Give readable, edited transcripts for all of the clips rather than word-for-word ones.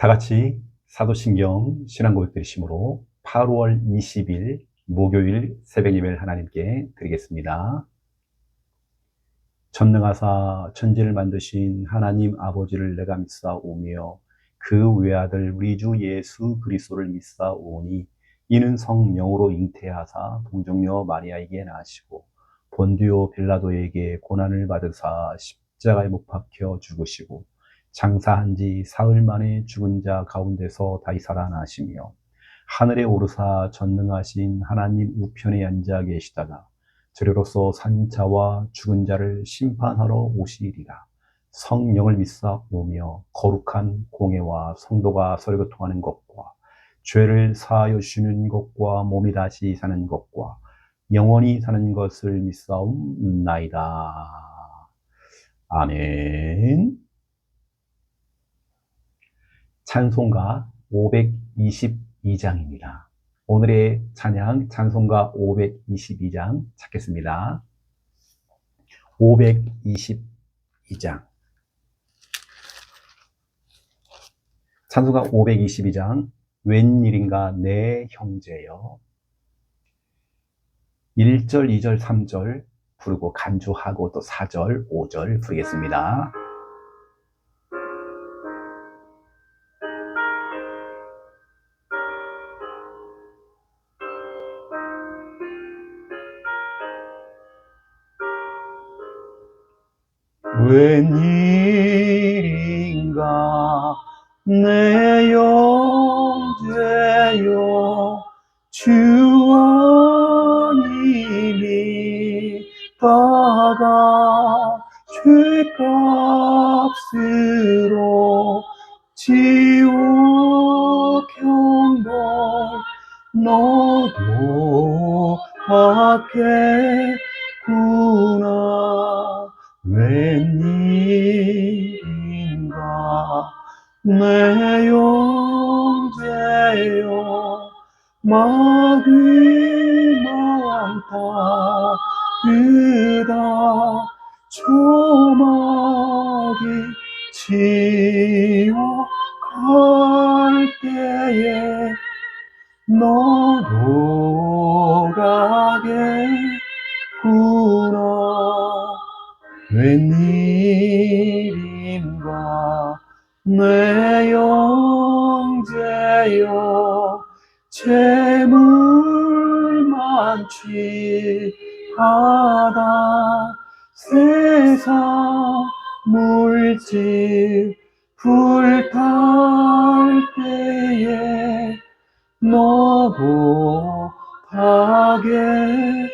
다 같이 사도신경 신앙고백 드리심으로 8월 20일 목요일 새벽 예배를 하나님께 드리겠습니다. 전능하사 천지를 만드신 하나님 아버지를 내가 믿사오며 그 외아들 우리 주 예수 그리스도를 믿사오니 이는 성령으로 잉태하사 동정녀 마리아에게 나시고 본디오 빌라도에게 고난을 받으사 십자가에 못 박혀 죽으시고 장사한 지 사흘 만에 죽은 자 가운데서 다시 살아나시며 하늘에 오르사 전능하신 하나님 우편에 앉아 계시다가 저리로서 산 자와 죽은 자를 심판하러 오시리라. 성령을 믿사오며 거룩한 공회와 성도가 서로 교통하는 것과 죄를 사하여 주시는 것과 몸이 다시 사는 것과 영원히 사는 것을 믿사옵나이다. 아멘. 찬송가 522장입니다. 오늘의 찬양 찬송가 522장 찾겠습니다. 522장 찬송가 522장 웬일인가 내 형제여 1절, 2절, 3절 부르고 간주하고 또 4절, 5절 부르겠습니다. 웬일인가 내 형제여 주 안이 믿다가 죄값으로 지옥 형벌 너도 받겠구나. 웬일인가 내 형제여 마귀 많다 그다 조막이 지옥 갈 때에 너도 가겠구나. 웬일인가 내 형제여 재물 만취하다 세상 물질 불탈 때에 너도 가겠구나.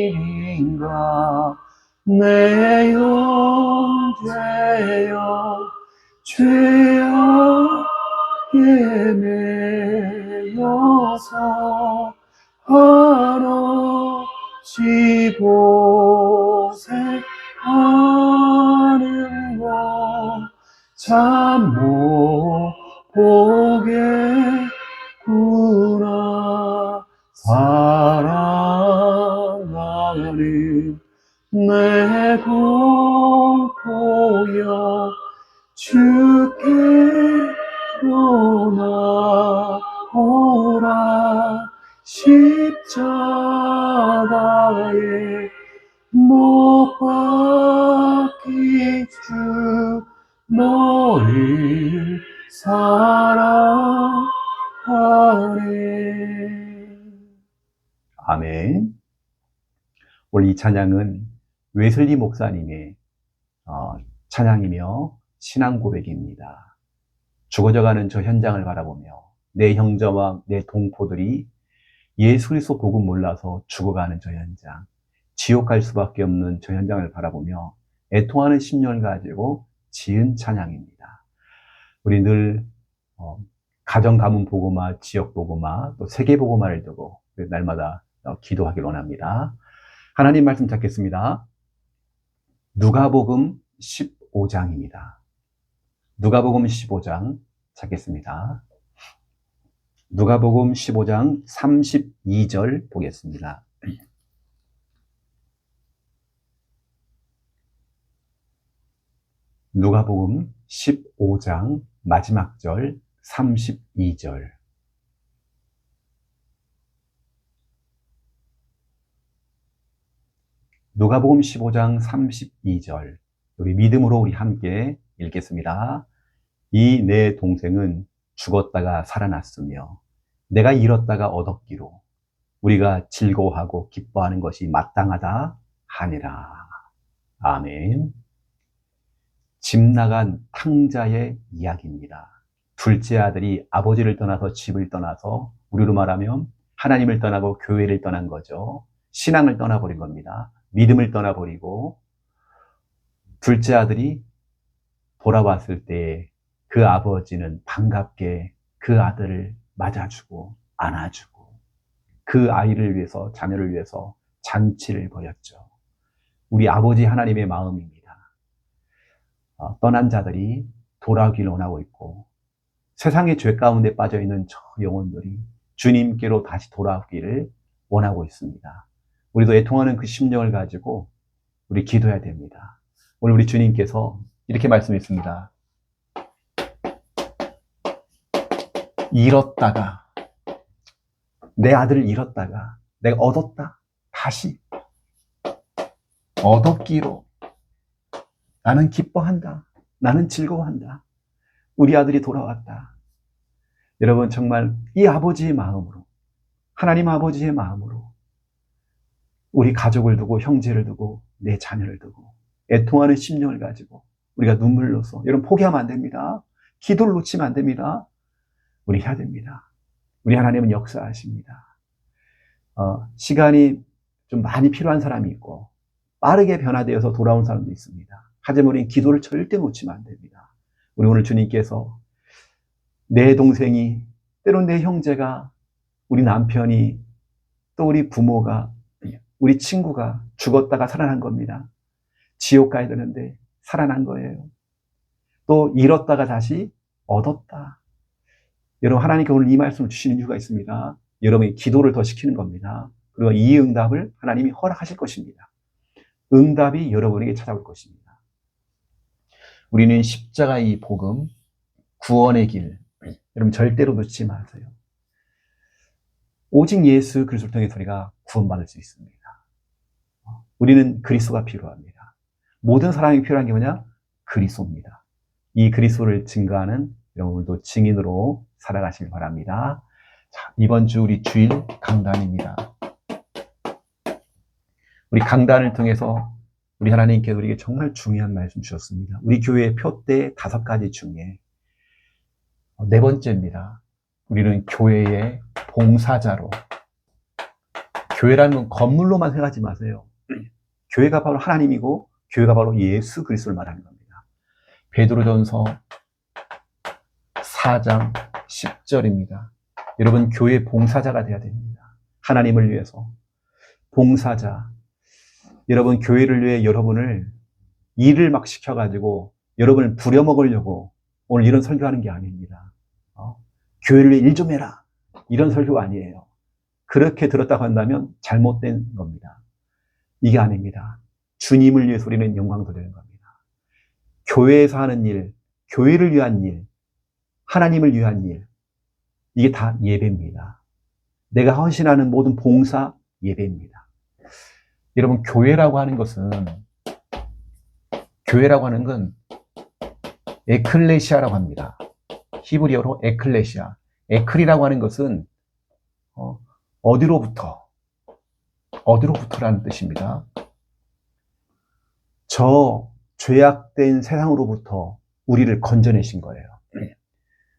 웬일인가 내 형제여 죄악에 매여서 한없이 고생하는 것 참 못 보겠구나. 사랑하는 내 공포여 주께로 나오라. 십자가에 못 박힌 주 너를 사랑하네. 아멘. 오늘 이 찬양은 웨슬리 목사님의 찬양이며 신앙 고백입니다. 죽어져가는 저 현장을 바라보며 내 형제와 내 동포들이 예수 그리스도 복음 몰라서 죽어가는 저 현장, 지옥 갈 수밖에 없는 저 현장을 바라보며 애통하는 심령을 가지고 지은 찬양입니다. 우리 늘 가정 가문 복음화, 지역 복음화, 또 세계 복음화를 두고 날마다 기도하길 원합니다. 하나님 말씀 찾겠습니다. 누가복음 15 15장입니다. 누가복음 15장 찾겠습니다. 누가복음 15장 32절 보겠습니다. 누가복음 15장 마지막 절 32절. 누가복음 15장 32절. 우리 믿음으로 우리 함께 읽겠습니다. 이 내 동생은 죽었다가 살아났으며 내가 잃었다가 얻었기로 우리가 즐거워하고 기뻐하는 것이 마땅하다 하니라. 아멘. 집 나간 탕자의 이야기입니다. 둘째 아들이 아버지를 떠나서 집을 떠나서 우리로 말하면 하나님을 떠나고 교회를 떠난 거죠. 신앙을 떠나버린 겁니다. 믿음을 떠나버리고 둘째 아들이 돌아왔을 때 그 아버지는 반갑게 그 아들을 맞아주고 안아주고 그 아이를 위해서, 자녀를 위해서 잔치를 벌였죠. 우리 아버지 하나님의 마음입니다. 떠난 자들이 돌아오기를 원하고 있고 세상의 죄 가운데 빠져있는 저 영혼들이 주님께로 다시 돌아오기를 원하고 있습니다. 우리도 애통하는 그 심정을 가지고 우리 기도해야 됩니다. 오늘 우리 주님께서 이렇게 말씀했습니다. 잃었다가, 내 아들을 잃었다가 내가 얻었다. 다시 얻었기로 나는 기뻐한다. 나는 즐거워한다. 우리 아들이 돌아왔다. 여러분 정말 이 아버지의 마음으로, 하나님 아버지의 마음으로 우리 가족을 두고 형제를 두고 내 자녀를 두고 애통하는 심령을 가지고 우리가 눈물로써, 여러분 포기하면 안 됩니다. 기도를 놓치면 안 됩니다. 우리 해야 됩니다. 우리 하나님은 역사하십니다. 시간이 좀 많이 필요한 사람이 있고 빠르게 변화되어서 돌아온 사람도 있습니다. 하지만 우리는 기도를 절대 놓치면 안 됩니다. 우리 오늘 주님께서 내 동생이, 때론 내 형제가, 우리 남편이, 또 우리 부모가, 우리 친구가 죽었다가 살아난 겁니다. 지옥 가야 되는데 살아난 거예요. 또 잃었다가 다시 얻었다. 여러분 하나님께 오늘 이 말씀을 주시는 이유가 있습니다. 여러분이 기도를 더 시키는 겁니다. 그리고 이 응답을 하나님이 허락하실 것입니다. 응답이 여러분에게 찾아올 것입니다. 우리는 십자가의 복음, 구원의 길, 여러분 절대로 놓치지 마세요. 오직 예수 그리스도를 통해서 우리가 구원받을 수 있습니다. 우리는 그리스도가 필요합니다. 모든 사람이 필요한 게 뭐냐? 그리스도입니다. 이 그리스도를 증거하는 여러분도 증인으로 살아가시길 바랍니다. 자, 이번 주 우리 주일 강단입니다. 우리 강단을 통해서 우리 하나님께서 우리에게 정말 중요한 말씀 주셨습니다. 우리 교회의 표대 5가지 중에 네 번째입니다. 우리는 교회의 봉사자로. 교회라는 건 건물로만 생각하지 마세요. 교회가 바로 하나님이고 교회가 바로 예수 그리스도를 말하는 겁니다. 베드로전서 4장 10절입니다. 여러분 교회 봉사자가 되어야 됩니다. 하나님을 위해서 봉사자. 여러분 교회를 위해 여러분을 일을 막 시켜가지고 여러분을 부려먹으려고 오늘 이런 설교하는 게 아닙니다. 교회를 위해 일 좀 해라. 이런 설교가 아니에요. 그렇게 들었다고 한다면 잘못된 겁니다. 이게 아닙니다. 주님을 위해서 우리는 영광 돌리는 겁니다. 교회에서 하는 일, 교회를 위한 일, 하나님을 위한 일, 이게 다 예배입니다. 내가 헌신하는 모든 봉사 예배입니다. 여러분 교회라고 하는 건 에클레시아라고 합니다. 히브리어로 에클레시아. 에클이라고 하는 것은 어디로부터라는 뜻입니다. 저 죄악된 세상으로부터 우리를 건져내신 거예요.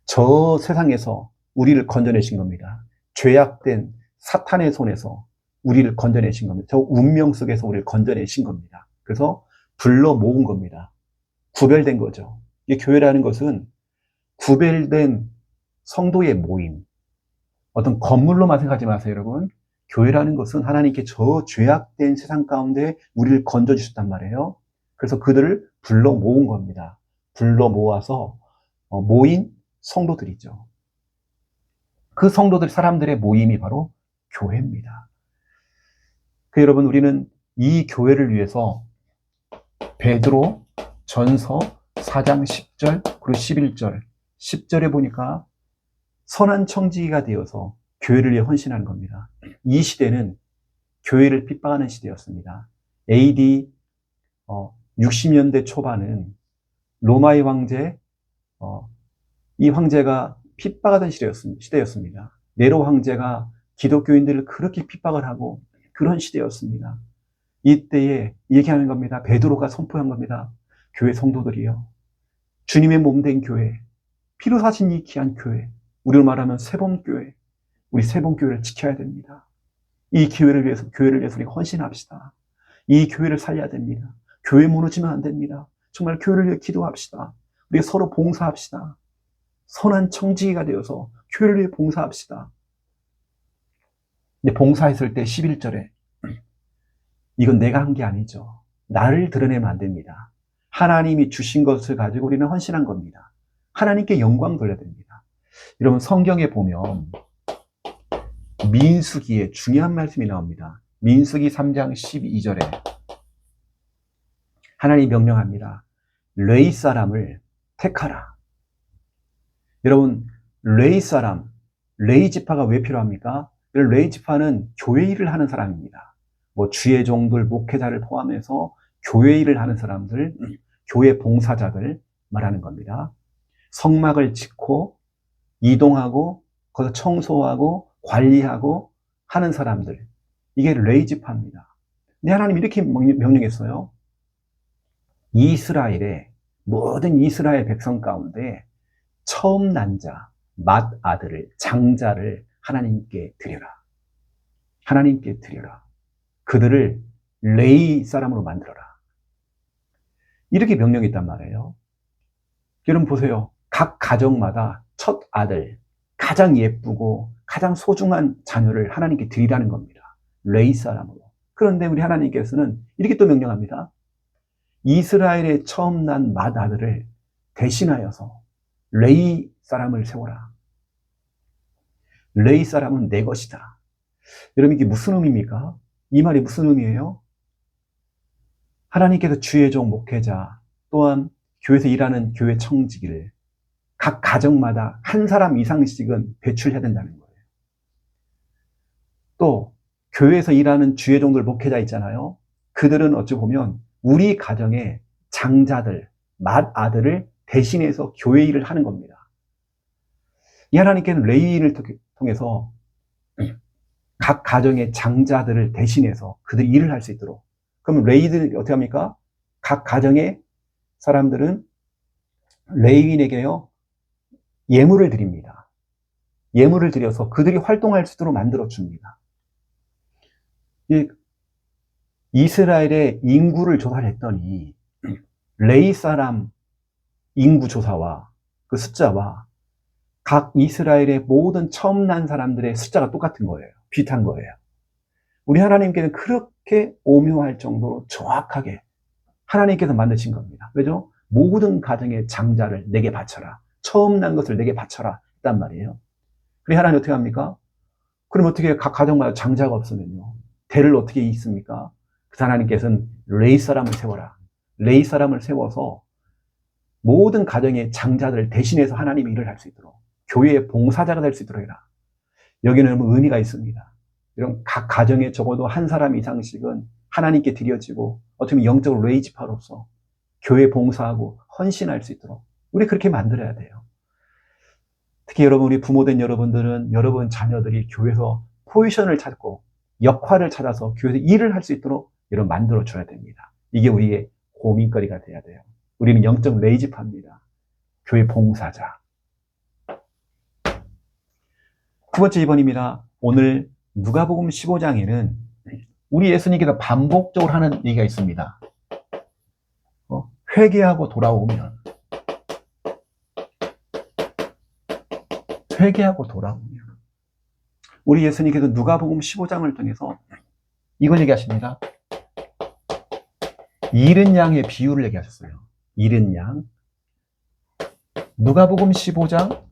저 세상에서 우리를 건져내신 겁니다. 죄악된 사탄의 손에서 우리를 건져내신 겁니다. 저 운명 속에서 우리를 건져내신 겁니다. 그래서 불러 모은 겁니다. 구별된 거죠. 이 교회라는 것은 구별된 성도의 모임. 어떤 건물로만 생각하지 마세요, 여러분. 교회라는 것은 하나님께 저 죄악된 세상 가운데 우리를 건져주셨단 말이에요. 그래서 그들을 불러 모은 겁니다. 불러 모아서 모인 성도들이죠. 그 성도들 사람들의 모임이 바로 교회입니다. 여러분, 우리는 이 교회를 위해서 베드로 전서 4장 10절 그리고 11절 10절에 보니까 선한 청지기가 되어서 교회를 위해 헌신하는 겁니다. 이 시대는 교회를 핍박하는 시대였습니다. AD 60년대 초반은 로마의 황제, 이 황제가 핍박하던 시대였습니다. 네로 황제가 기독교인들을 그렇게 핍박을 하고 그런 시대였습니다. 이때에 얘기하는 겁니다. 베드로가 선포한 겁니다. 교회 성도들이요, 주님의 몸된 교회, 피로 사신 이 귀한 교회, 우리로 말하면 세범교회, 우리 세범교회를 지켜야 됩니다. 이 교회를 위해서 우리가 헌신합시다. 이 교회를 살려야 됩니다. 교회 무너지면 안 됩니다. 정말 교회를 위해 기도합시다. 우리가 서로 봉사합시다. 선한 청지기가 되어서 교회를 위해 봉사합시다. 근데 봉사했을 때 11절에 이건 내가 한 게 아니죠. 나를 드러내면 안 됩니다. 하나님이 주신 것을 가지고 우리는 헌신한 겁니다. 하나님께 영광 돌려야 됩니다. 여러분, 성경에 보면 민수기에 중요한 말씀이 나옵니다. 민수기 3장 12절에 하나님이 명령합니다. 레위 사람을 택하라. 여러분, 레위 사람, 레위 지파가 왜 필요합니까? 레위 지파는 교회 일을 하는 사람입니다. 주의 종들, 목회자를 포함해서 교회 일을 하는 사람들, 교회 봉사자들 말하는 겁니다. 성막을 짓고 이동하고 거기서 청소하고 관리하고 하는 사람들, 이게 레위 지파입니다. 근데 하나님 이렇게 명령했어요. 이스라엘의 모든 이스라엘 백성 가운데 처음 난 자, 맏아들을, 장자를 하나님께 드려라. 하나님께 드려라. 그들을 레위 사람으로 만들어라. 이렇게 명령했단 말이에요. 여러분 보세요. 각 가정마다 첫 아들, 가장 예쁘고 가장 소중한 자녀를 하나님께 드리라는 겁니다. 레위 사람으로. 그런데 우리 하나님께서는 이렇게 또 명령합니다. 이스라엘의 처음 난 맏아들을 대신하여서 레위 사람을 세워라. 레위 사람은 내 것이다. 여러분, 이게 무슨 의미입니까? 이 말이 무슨 의미예요? 하나님께서 주의 종 목회자, 또한 교회에서 일하는 교회 청지기를 각 가정마다 한 사람 이상씩은 배출해야 된다는 거예요. 또 교회에서 일하는 주의 종들, 목회자 있잖아요. 그들은 어찌 보면 우리 가정의 장자들, 맏아들을 대신해서 교회 일을 하는 겁니다. 이 하나님께는 레위인을 통해서 각 가정의 장자들을 대신해서 그들이 일을 할 수 있도록. 그러면 레위인들이 어떻게 합니까? 각 가정의 사람들은 레위인에게요, 예물을 드립니다. 예물을 드려서 그들이 활동할 수 있도록 만들어줍니다. 이스라엘의 인구를 조사를 했더니 레위 사람 인구 조사와 그 숫자와 각 이스라엘의 모든 처음 난 사람들의 숫자가 똑같은 거예요. 비슷한 거예요. 우리 하나님께는 그렇게 오묘할 정도로 정확하게 하나님께서 만드신 겁니다. 왜죠? 모든 가정의 장자를 내게 바쳐라. 처음 난 것을 내게 바쳐라. 했단 말이에요. 그래 하나님 어떻게 합니까? 그럼 어떻게 각 가정마다 장자가 없으면요, 대를 어떻게 잇습니까? 그 하나님께서는 레위 사람을 세워라. 레위 사람을 세워서 모든 가정의 장자들을 대신해서 하나님이 일을 할 수 있도록, 교회의 봉사자가 될 수 있도록 해라. 여기는 의미가 있습니다. 이런 각 가정에 적어도 한 사람 이상씩은 하나님께 드려지고 어떻게 보면 영적으로 레위 지파로서 교회 봉사하고 헌신할 수 있도록 우리 그렇게 만들어야 돼요. 특히 여러분, 우리 부모된 여러분들은 여러분 자녀들이 교회에서 포지션을 찾고 역할을 찾아서 교회에서 일을 할 수 있도록 여러분 만들어 줘야 됩니다. 이게 우리의 고민거리가 돼야 돼요. 우리는 영적 레위 지파입니다. 교회 봉사자. 두 번째 2번입니다. 오늘 누가복음 15장에는 우리 예수님께서 반복적으로 하는 얘기가 있습니다. 회개하고 돌아오면, 회개하고 돌아오면. 우리 예수님께서 누가복음 15장을 통해서 이걸 얘기하십니다. 잃은 양의 비유를 얘기하셨어요. 잃은 양. 누가복음 15장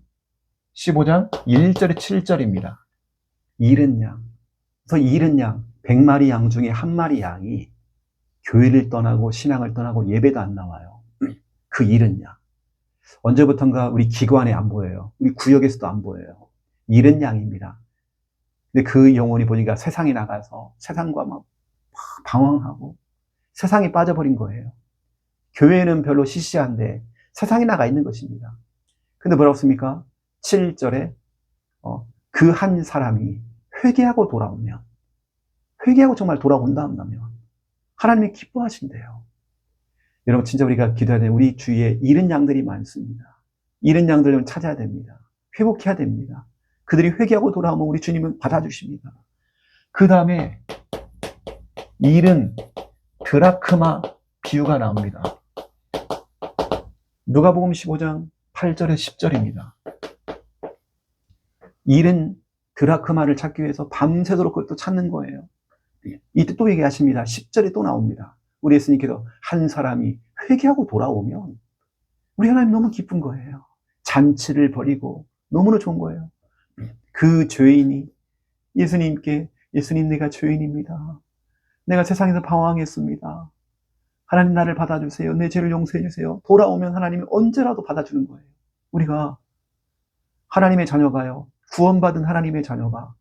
1절에 7절입니다. 잃은 양. 그래서 잃은 양, 100마리 양 중에 한 마리 양이 교회를 떠나고 신앙을 떠나고 예배도 안 나와요. 그 잃은 양. 언제부턴가 우리 기관에 안 보여요. 우리 구역에서도 안 보여요. 잃은 양입니다. 근데 그 영혼이 보니까 세상에 나가서 세상과 막 방황하고 세상에 빠져버린 거예요. 교회는 별로 시시한데 세상에 나가 있는 것입니다. 근데 뭐라고 씁니까? 7절에 그 한 사람이 회개하고 돌아오면, 회개하고 정말 돌아온다면 하나님이 기뻐하신대요. 여러분, 진짜 우리가 기도해야 돼요. 우리 주위에 잃은 양들이 많습니다. 잃은 양들을 찾아야 됩니다. 회복해야 됩니다. 그들이 회개하고 돌아오면 우리 주님은 받아주십니다. 그 다음에 잃은 드라크마 비유가 나옵니다. 누가복음 15장 8절에 10절입니다. 잃은 드라크마를 찾기 위해서 밤새도록 그걸 또 찾는 거예요. 이때 또 얘기하십니다. 10절에 또 나옵니다. 우리 예수님께서 한 사람이 회개하고 돌아오면 우리 하나님 너무 기쁜 거예요. 잔치를 벌이고 너무나 좋은 거예요. 그 죄인이 예수님께, 예수님, 내가 죄인입니다. 내가 세상에서 방황했습니다. 하나님, 나를 받아주세요. 내 죄를 용서해 주세요. 돌아오면 하나님이 언제라도 받아주는 거예요. 우리가 하나님의 자녀가요, 구원받은 하나님의 자녀가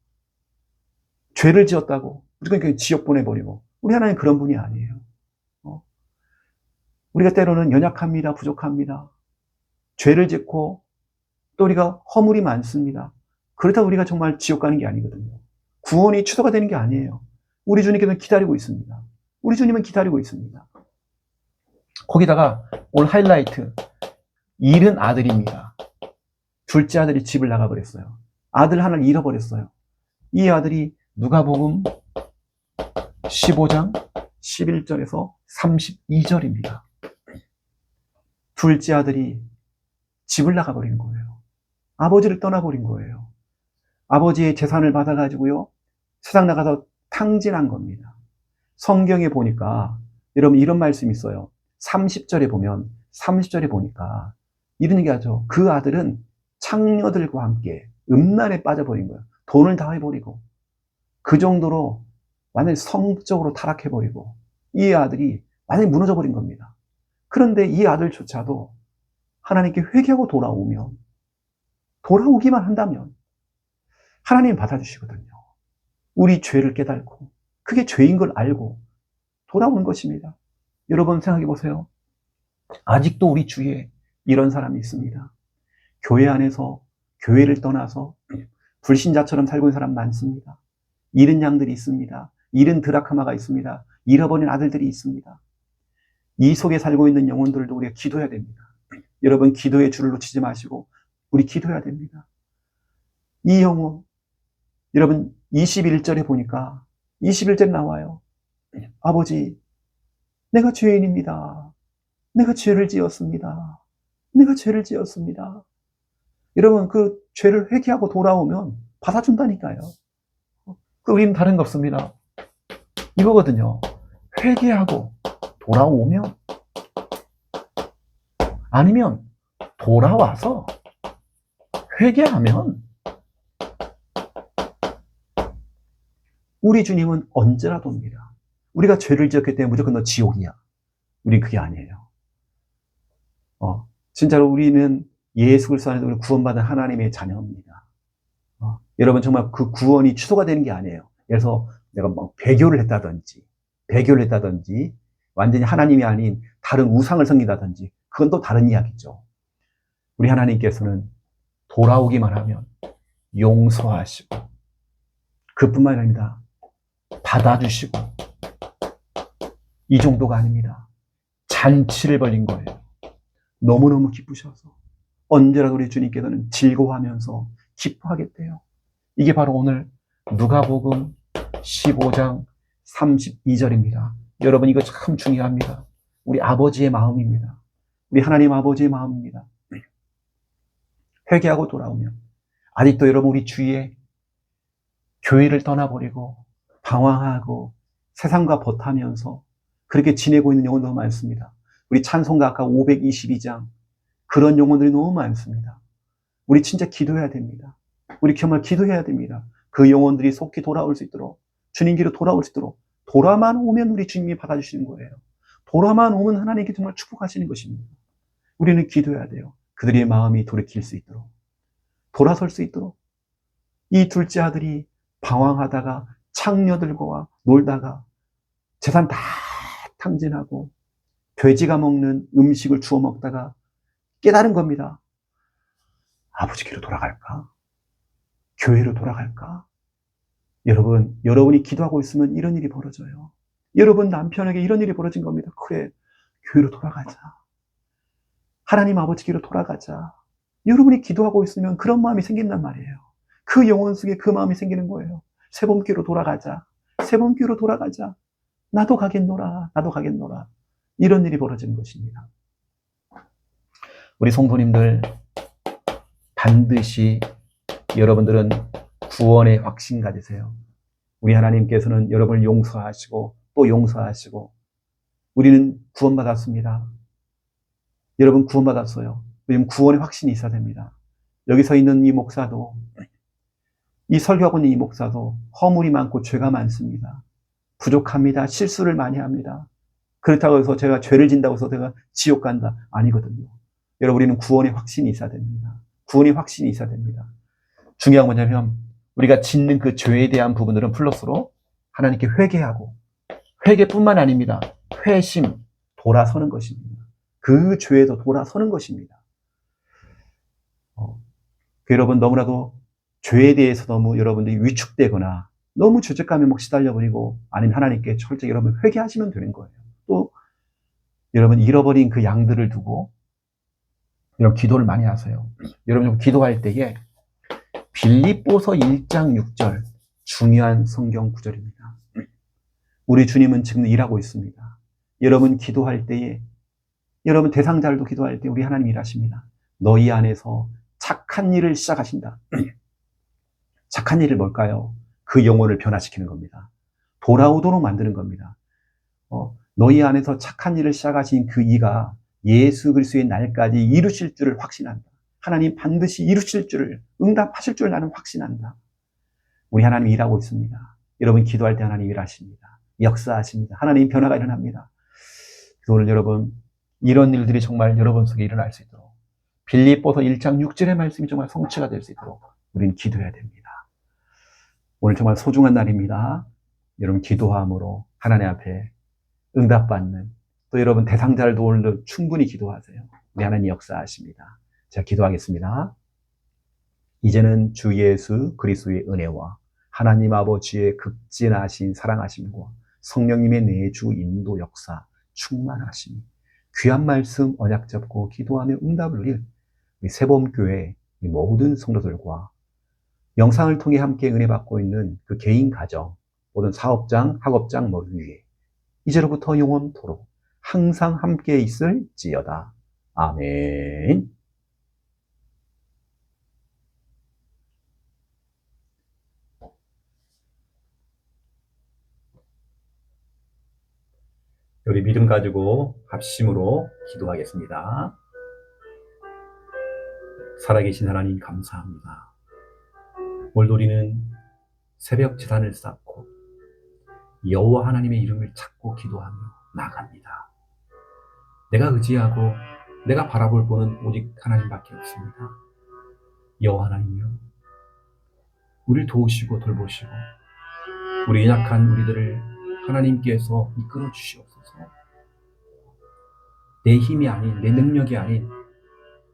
죄를 지었다고 무조건 그냥 지옥 보내버리고, 우리 하나님 그런 분이 아니에요. 우리가 때로는 연약합니다. 부족합니다. 죄를 짓고 또 우리가 허물이 많습니다. 그렇다고 우리가 정말 지옥 가는 게 아니거든요. 구원이 취소가 되는 게 아니에요. 우리 주님께서는 기다리고 있습니다. 우리 주님은 기다리고 있습니다. 거기다가 오늘 하이라이트, 잃은 아들입니다. 둘째 아들이 집을 나가버렸어요. 아들 하나를 잃어버렸어요. 이 아들이 누가복음 15장 11절에서 32절입니다. 둘째 아들이 집을 나가버린 거예요. 아버지를 떠나버린 거예요. 아버지의 재산을 받아가지고요, 세상 나가서 탕진한 겁니다. 성경에 보니까 여러분 이런 말씀이 있어요. 30절에 보니까 이런 얘기 하죠. 그 아들은 창녀들과 함께 음란에 빠져버린 거예요. 돈을 다 해버리고 그 정도로 완전히 성적으로 타락해버리고 이 아들이 완전히 무너져버린 겁니다. 그런데 이 아들조차도 하나님께 회개하고 돌아오기만 한다면 하나님이 받아주시거든요. 우리 죄를 깨닫고 그게 죄인 걸 알고 돌아오는 것입니다. 여러분 생각해 보세요. 아직도 우리 주위에 이런 사람이 있습니다. 교회 안에서 교회를 떠나서 불신자처럼 살고 있는 사람 많습니다. 잃은 양들이 있습니다. 잃은 드라크마가 있습니다. 잃어버린 아들들이 있습니다. 이 속에 살고 있는 영혼들도 우리가 기도해야 됩니다. 여러분 기도의 줄을 놓치지 마시고 우리 기도해야 됩니다. 이 영혼, 여러분 21절에 보니까 21절에 나와요. 아버지, 내가 죄인입니다. 내가 죄를 지었습니다. 내가 죄를 지었습니다. 여러분 그 죄를 회개하고 돌아오면 받아준다니까요. 우리는 다른 거 없습니다. 이거거든요. 회개하고 돌아오면, 아니면 돌아와서 회개하면 우리 주님은 언제나 돕니다. 우리가 죄를 지었기 때문에 무조건 너 지옥이야. 우린 그게 아니에요. 진짜로 우리는 예수 그리스도 안에서 우리 구원받은 하나님의 자녀입니다. 여러분 정말 그 구원이 취소가 되는 게 아니에요. 그래서 내가 막 배교를 했다든지 완전히 하나님이 아닌 다른 우상을 섬긴다든지 그건 또 다른 이야기죠. 우리 하나님께서는 돌아오기만 하면 용서하시고 그뿐만 아니라 받아주시고, 이 정도가 아닙니다. 잔치를 벌인 거예요. 너무너무 기쁘셔서 언제라도 우리 주님께서는 즐거워하면서 기뻐하겠대요. 이게 바로 오늘 누가복음 15장 32절입니다. 여러분 이거 참 중요합니다. 우리 아버지의 마음입니다. 우리 하나님 아버지의 마음입니다. 회개하고 돌아오면, 아직도 여러분 우리 주위에 교회를 떠나버리고 방황하고 세상과 벗하면서 그렇게 지내고 있는 영혼도 많습니다. 우리 찬송가 아까 522장 그런 영혼들이 너무 많습니다. 우리 진짜 기도해야 됩니다. 우리 정말 기도해야 됩니다. 그 영혼들이 속히 돌아올 수 있도록, 주님께로 돌아올 수 있도록, 돌아만 오면 우리 주님이 받아주시는 거예요. 돌아만 오면 하나님께 정말 축복하시는 것입니다. 우리는 기도해야 돼요. 그들의 마음이 돌이킬 수 있도록, 돌아설 수 있도록. 이 둘째 아들이 방황하다가 창녀들과 놀다가 재산 다 탕진하고 돼지가 먹는 음식을 주워 먹다가 깨달은 겁니다. 아버지께로 돌아갈까? 교회로 돌아갈까? 여러분, 여러분이 기도하고 있으면 이런 일이 벌어져요. 여러분 남편에게 이런 일이 벌어진 겁니다. 그래, 교회로 돌아가자. 하나님 아버지께로 돌아가자. 여러분이 기도하고 있으면 그런 마음이 생긴단 말이에요. 그 영혼 속에 그 마음이 생기는 거예요. 새봄교회로 돌아가자. 새봄교회로 돌아가자. 나도 가겠노라. 나도 가겠노라. 이런 일이 벌어지는 것입니다. 우리 성도님들 반드시 여러분들은 구원의 확신 가지세요. 우리 하나님께서는 여러분을 용서하시고 또 용서하시고 우리는 구원받았습니다. 여러분 구원받았어요. 우리는 구원의 확신이 있어야 됩니다. 여기 서 있는 이 목사도, 이 설교하고 있는 이 목사도 허물이 많고 죄가 많습니다. 부족합니다. 실수를 많이 합니다. 그렇다고 해서 제가 죄를 진다고 해서 제가 지옥 간다. 아니거든요. 여러분 우리는 구원의 확신이 있어야 됩니다. 구원의 확신이 있어야 됩니다. 중요한 건 뭐냐면 우리가 짓는 그 죄에 대한 부분들은 플러스로 하나님께 회개하고, 회개뿐만 아닙니다. 회심, 돌아서는 것입니다. 그 죄에서 돌아서는 것입니다. 여러분 너무나도 죄에 대해서 너무 여러분들이 위축되거나 너무 죄책감에 막 시달려버리고 아니면 하나님께 철저히 여러분 회개하시면 되는 거예요. 또 여러분 잃어버린 그 양들을 두고 여러분 기도를 많이 하세요. 여러분 기도할 때에 빌립보서 1장 6절 중요한 성경 구절입니다. 우리 주님은 지금 일하고 있습니다. 여러분 기도할 때에 여러분 대상자들도 기도할 때 우리 하나님 일하십니다. 너희 안에서 착한 일을 시작하신다. 착한 일을 뭘까요? 그 영혼을 변화시키는 겁니다. 돌아오도록 만드는 겁니다. 너희 안에서 착한 일을 시작하신 그 이가 예수 그리스도의 날까지 이루실 줄을 확신한다. 하나님 반드시 이루실 줄을, 응답하실 줄을 나는 확신한다. 우리 하나님 일하고 있습니다. 여러분 기도할 때 하나님 일하십니다. 역사하십니다. 하나님 변화가 일어납니다. 그래서 오늘 여러분 이런 일들이 정말 여러분 속에 일어날 수 있도록 빌립보서 1장 6절의 말씀이 정말 성취가 될 수 있도록 우리는 기도해야 됩니다. 오늘 정말 소중한 날입니다. 여러분 기도함으로 하나님 앞에 응답받는, 또 여러분 대상자를 도울 충분히 기도하세요. 우리 하나님 역사하십니다. 제가 기도하겠습니다. 이제는 주 예수 그리스도의 은혜와 하나님 아버지의 극진하신 사랑하심과 성령님의 내주 인도 역사 충만하심이 귀한 말씀 언약 잡고 기도하며 응답을 누릴 우리 새봄교회 모든 성도들과 영상을 통해 함께 은혜 받고 있는 그 개인 가정, 모든 사업장, 학업장 위에 이제로부터 영원토록 항상 함께 있을지어다. 아멘. 우리 믿음 가지고 합심으로 기도하겠습니다. 살아계신 하나님 감사합니다. 오늘도 우리는 새벽 제단을 쌓고 여호와 하나님의 이름을 찾고 기도하며 나아갑니다. 내가 의지하고 내가 바라볼 분은 오직 하나님밖에 없습니다. 여호와 하나님이여, 우리를 도우시고 돌보시고 우리 연약한 우리들을 하나님께서 이끌어 주시옵소서. 내 힘이 아닌, 내 능력이 아닌,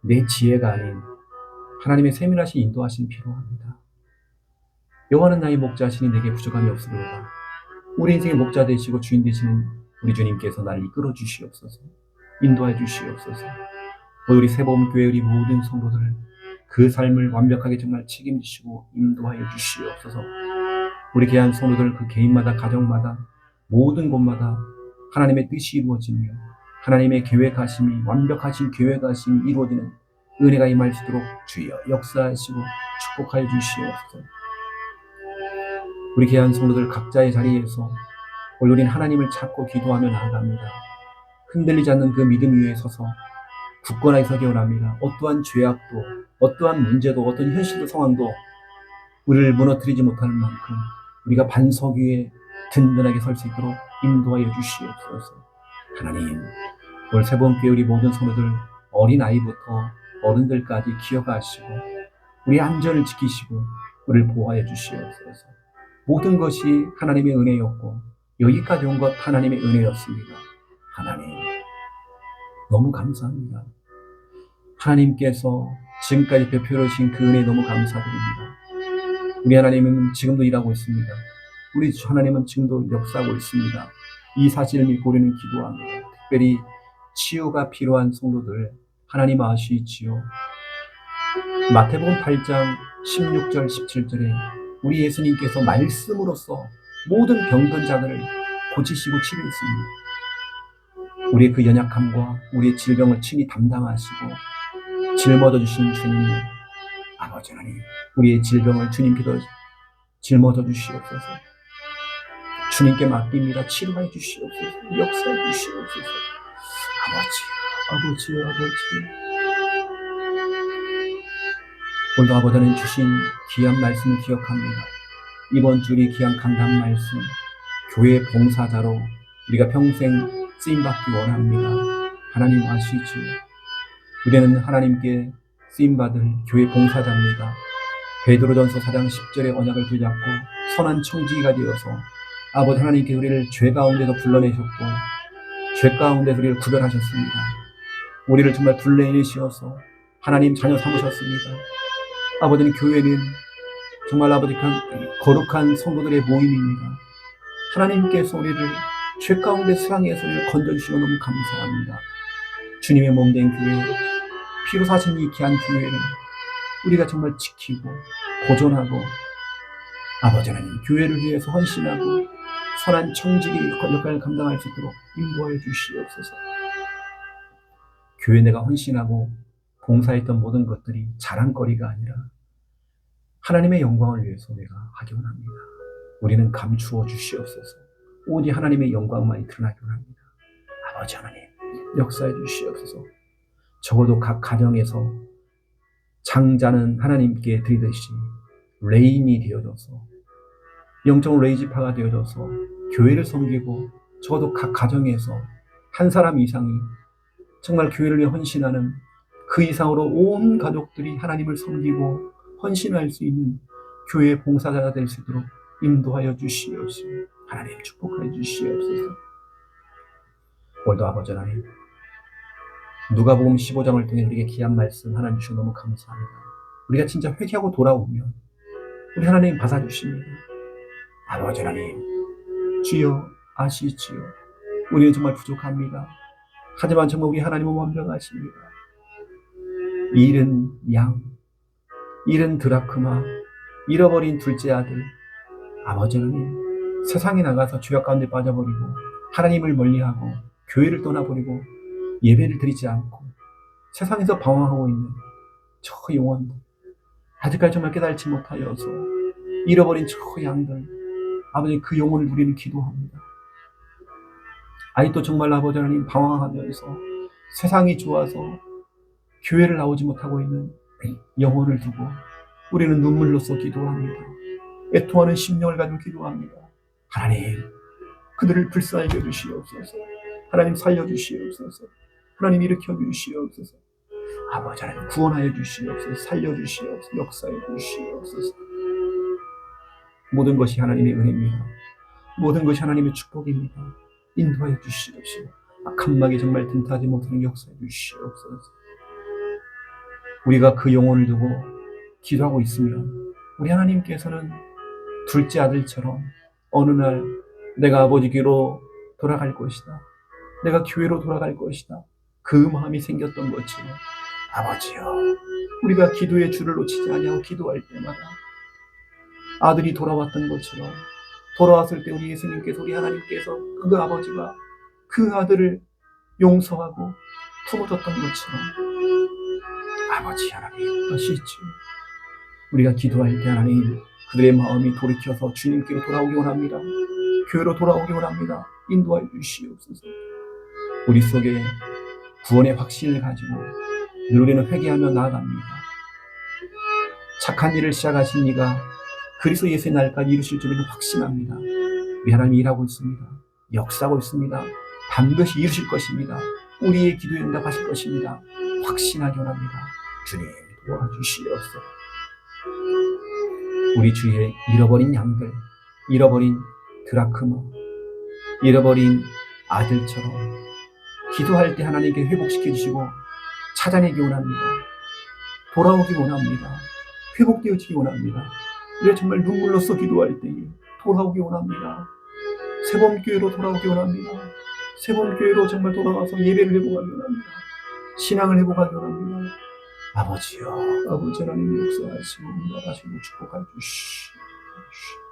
내 지혜가 아닌 하나님의 세밀하신 인도하심이 필요합니다. 여호와는 나의 목자시니 내게 부족함이 없으리로다. 우리 인생의 목자 되시고 주인 되시는 우리 주님께서 나를 이끌어 주시옵소서. 인도해 주시옵소서. 우리 새봄교회 우리 모든 성도들을 그 삶을 완벽하게 정말 책임지시고 인도하여 주시옵소서. 우리 귀한 성도들 그 개인마다 가정마다 모든 곳마다 하나님의 뜻이 이루어지며 하나님의 계획하심이, 완벽하신 계획하심이 이루어지는 은혜가 임할 수 있도록 주여 역사하시고 축복하여 주시옵소서. 우리 귀한 성도들 각자의 자리에서 오늘 우리는 하나님을 찾고 기도하며 나아갑니다. 흔들리지 않는 그 믿음 위에 서서 굳건하게 서기 원합니다. 어떠한 죄악도, 어떠한 문제도, 어떤 현실도 상황도 우리를 무너뜨리지 못할 만큼 우리가 반석 위에 든든하게 설 수 있도록 인도하여 주시옵소서. 하나님, 오늘 새봄교회 우리 모든 성도들, 어린아이부터 어른들까지 기억하시고 우리 안전을 지키시고 우리를 보호하여 주시옵소서. 모든 것이 하나님의 은혜였고 여기까지 온 것 하나님의 은혜였습니다. 하나님, 너무 감사합니다. 하나님께서 지금까지 베풀어 주신 그 은혜 너무 감사드립니다. 우리 하나님은 지금도 일하고 있습니다. 우리 하나님은 지금도 역사하고 있습니다. 이 사실을 믿고 우리는 기도합니다. 특별히 치유가 필요한 성도들 하나님 아시지요. 마태복음 8장 16절 17절에 우리 예수님께서 말씀으로써 모든 병든 자들을 고치시고 치료했습니다. 우리의 그 연약함과 우리의 질병을 친히 담당하시고 짊어져 주신 주님, 아버지 하나님, 우리의 질병을 주님께서 짊어져 주시옵소서. 주님께 맡깁니다. 치료해 주시옵소서. 역사해 주시옵소서. 아버지. 오늘도 아버지 하나님 주신 귀한 말씀을 기억합니다. 이번 주 우리 귀한 강단 말씀, 교회 봉사자로 우리가 평생 쓰임받기 원합니다. 하나님 아시지요. 우리는 하나님께 쓰임받을 교회 봉사자입니다. 베드로전서 4장 10절의 언약을 붙잡고 선한 청지기가 되어서 아버지 하나님께 우리를 죄 가운데서 불러내셨고 죄 가운데서 우리를 구별하셨습니다. 우리를 정말 불러내시어서 하나님 자녀 삼으셨습니다. 아버지는 교회는 정말 아버지 거룩한 성도들의 모임입니다. 하나님께서 우리를 죄 가운데 사랑해서 우리를 건져주시고 너무 감사합니다. 주님의 몸된 교회, 피로 사신 이 귀한 교회를 우리가 정말 지키고 보존하고 아버지 하나님 교회를 위해서 헌신하고 선한 청지기 역할을 감당할 수 있도록 인도하여 주시옵소서. 교회 내가 헌신하고 봉사했던 모든 것들이 자랑거리가 아니라 하나님의 영광을 위해서 내가 하기 원합니다. 우리는 감추어 주시옵소서. 오직 하나님의 영광만이 드러나기 원합니다. 아버지 하나님 역사해 주시옵소서. 적어도 각 가정에서 장자는 하나님께 드리듯이 레인이 되어져서 영적 레이지파가 되어져서 교회를 섬기고 적어도 각 가정에서 한 사람 이상이 정말 교회를 위해 헌신하는 그 이상으로 온 가족들이 하나님을 섬기고 헌신할 수 있는 교회 봉사자가 될 수 있도록 인도하여 주시옵소서. 하나님 축복하여 주시옵소서. 오늘도 아버지 하나님 누가복음 15장을 통해 우리에게 귀한 말씀 하나님 주셔서 너무 감사합니다. 우리가 진짜 회개하고 돌아오면 우리 하나님 받아주십니다. 아버지 하나님 주여 아시지요. 우리는 정말 부족합니다. 하지만 정말 우리 하나님은 완벽하십니다. 잃은 양, 잃은 드라크마, 잃어버린 둘째 아들, 아버지 하나님 세상에 나가서 죄악 가운데 빠져버리고 하나님을 멀리하고 교회를 떠나버리고 예배를 드리지 않고 세상에서 방황하고 있는 저 영혼들, 아직까지 정말 깨달지 못하여서 잃어버린 저 양들, 아버지 그 영혼을 우리는 기도합니다. 아직도 정말 아버지 하나님 방황하면서 세상이 좋아서 교회를 나오지 못하고 있는 영혼을 두고 우리는 눈물로써 기도합니다. 애통하는 심령을 가지고 기도합니다. 하나님 그들을 불쌍히 여주시옵소서. 하나님 살려주시옵소서. 하나님 일으켜 주시옵소서. 아버지 하나님 구원하여 주시옵소서. 살려주시옵소서. 역사해 주시옵소서. 모든 것이 하나님의 은혜입니다. 모든 것이 하나님의 축복입니다. 인도하여 주시옵시고 악한 막이 정말 든타하지 못하는 역사해 주시옵소서. 우리가 그 영혼을 두고 기도하고 있으면 우리 하나님께서는 둘째 아들처럼 어느 날 내가 아버지께로 돌아갈 것이다. 내가 교회로 돌아갈 것이다. 그 마음이 생겼던 것처럼 아버지여 우리가 기도의 줄을 놓치지 아니하고 기도할 때마다 아들이 돌아왔던 것처럼 돌아왔을 때 우리 예수님께서 우리 하나님께서 그 아버지가 그 아들을 용서하고 품어줬던 것처럼 아버지 하나님 아시죠? 우리가 기도할 때 하나님 그들의 마음이 돌이켜서 주님께로 돌아오기 원합니다. 교회로 돌아오기 원합니다. 인도하여 주시옵소서. 우리 속에 구원의 확신을 가지고 늘 우리는 회개하며 나아갑니다. 착한 일을 시작하신 이가 그리스도 예수의 날까지 이루실 줄을 확신합니다. 우리 하나님이 일하고 있습니다. 역사하고 있습니다. 반드시 이루실 것입니다. 우리의 기도에 응답하실 것입니다. 확신하기 원합니다. 주님 도와주시옵소서. 우리 주위에 잃어버린 양들, 잃어버린 드라크마, 잃어버린 아들처럼 기도할 때 하나님께 회복시켜 주시고 찾아내기 원합니다. 돌아오기 원합니다. 회복되어지기 원합니다. 우리가 정말 눈물로써 기도할 때에 돌아오기 원합니다. 새범교회로 돌아오기 원합니다. 새범교회로 정말 돌아와서 예배를 회복하기 원합니다. 신앙을 회복하기 원합니다. 아버지여, 아버지 하나님 역사하시고 나라시고 축복해 주시옵소서.